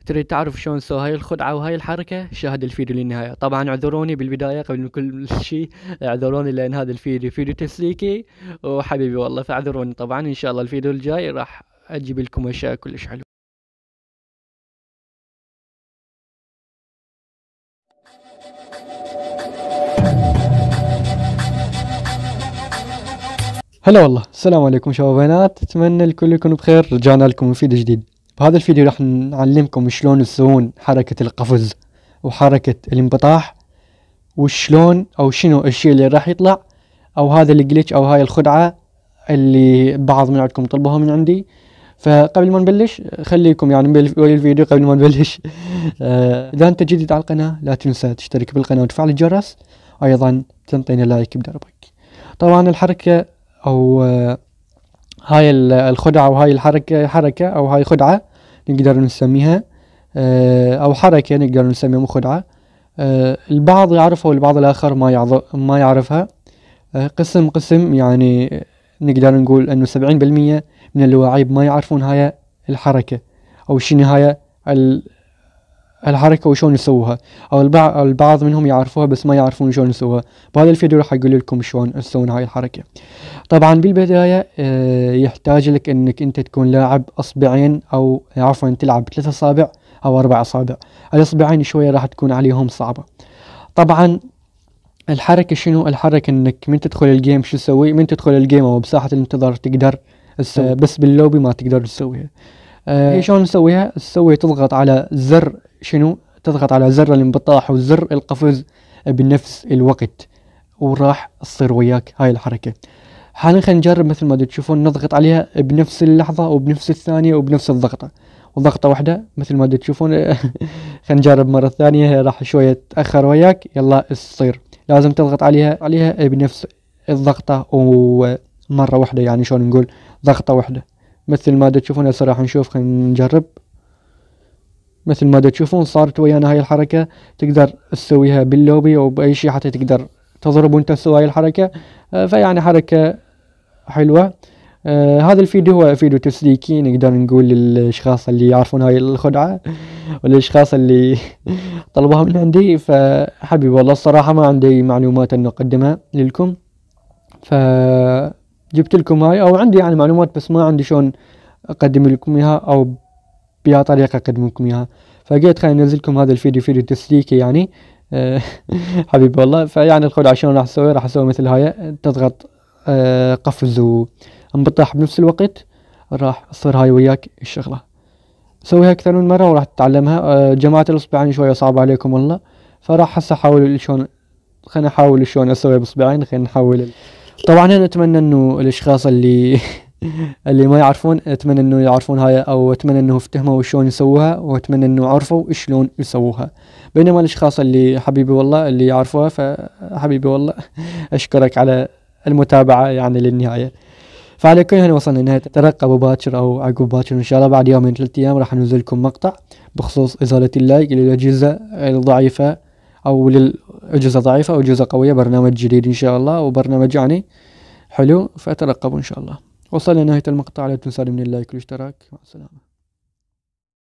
تريد تعرف شلون نسوي هاي الخدعة وهاي الحركة، شاهد الفيديو للنهاية. طبعا اعذروني بالبداية قبل من كل شيء، اعذروني لان هذا فيديو تسليكي وحبيبي والله، فاعذروني. طبعا ان شاء الله الفيديو الجاي راح اجيب لكم اشياء كلش حلوة. هلا والله، السلام عليكم شباب وبنات، اتمنى الكل يكون بخير. رجعنا لكم بفيديو جديد. بهذا الفيديو راح نعلمكم شلون تسوون حركة القفز وحركة الانبطاح، وشلون او شنو الشيء اللي راح يطلع، او هذا الجليتش او هاي الخدعة اللي بعض من عندكم طلبوها من عندي. فقبل ما نبلش خليكم يعني بالفيديو قبل ما نبلش اذا انت جديد على القناة لا تنسى تشترك بالقناة وتفعل الجرس، وايضا تنطينا لايك بدربك. طبعا الحركة او هاي الخدعة وهاي الحركة، حركة او هاي خدعة نقدر نسميها او حركة نقدر نسميها مو خدعة. البعض يعرفها والبعض الاخر ما يعرفها. قسم يعني نقدر نقول انه 70% من اللاعبين ما يعرفون هاي الحركة او شنو هاي الحركة وشون يسووها، او البعض منهم يعرفوها بس ما يعرفون شلون يسووها. بهذا الفيديو راح اقول لكم شلون تسوون هاي الحركة. طبعا بالبداية يحتاج لك انك انت تكون لاعب اصبعين، او عفوا تلعب 3 اصابع او 4 اصابع. الاصبعين شوية راح تكون عليهم صعبة. طبعا الحركة شنو؟ الحركة انك من تدخل الجيم شو تسوي؟ من تدخل الجيم او بساحة الانتظار تقدر بس باللوبي ما تقدر تسويها. هي شلون نسويها؟ تضغط على زر شنو؟ تضغط على زر الانبطاح وزر القفز بنفس الوقت، وراح تصير وياك هاي الحركة. حاليا خلينا نجرب مثل ما تشوفون، نضغط عليها بنفس اللحظة وبنفس الثانية وبنفس الضغطة، وضغطة واحدة مثل ما تشوفون. خلينا نجرب مرة ثانية، راح شوية تأخر وياك. يلا تصير لازم تضغط عليها بنفس الضغطة ومرة واحدة، يعني شلون نقول ضغطة واحدة مثل ما تشوفون. هسه راح نشوف، خلينا نجرب. مثل ما تشوفون صارت ويانا هاي الحركة. تقدر تسويها باللوبي او باي شيء حتى تقدر تضرب وانت تسوي هاي الحركة. فيعني حركة حلوة. هذا الفيديو هو فيديو تسليكي نقدر نقول للاشخاص اللي يعرفون هاي الخدعة والاشخاص اللي طلبوها من عندي. فحبيبي والله الصراحة ما عندي معلومات انه اقدمها لكم، فجبت لكم هاي، او عندي يعني معلومات بس ما عندي شلون اقدم لكم اياها او بيها طريقة اقدم لكم اياها. فقلت خليني انزل لكم هذا الفيديو، فيديو تسليكي يعني. حبيبي والله. فيعني الخدعة شلون راح اسوي مثل هاي، تضغط قفز وانبطاح بنفس الوقت، راح تصير هاي وياك الشغلة. سويها اكثر من مرة وراح تتعلمها. جماعة الاصبعين شوية صعبة عليكم والله، فراح هسه احاول شلون، خلينا نحاول شلون اسوي باصبعين. خلينا نحاول. طبعا انا اتمنى انه الاشخاص اللي اللي ما يعرفون، اتمنى انه يعرفون هاي، او اتمنى انه افتهموا شلون يسووها، واتمنى انه عرفوا شلون يسووها. بينما الاشخاص اللي حبيبي والله اللي يعرفوها، فحبيبي والله اشكرك على المتابعة يعني للنهاية. فعلى كل هنا وصلنا لنهاية. ترقبوا باكر او عقب باكر ان شاء الله، بعد يومين 3 ايام راح ننزل لكم مقطع بخصوص ازالة اللايك للاجهزة الضعيفة، او للاجهزة ضعيفة او اجهزة قوية. برنامج جديد ان شاء الله، وبرنامج يعني حلو، فترقبوا ان شاء الله. وصلنا لنهاية المقطع، لا تنسوا من اللايك والاشتراك. مع السلامة.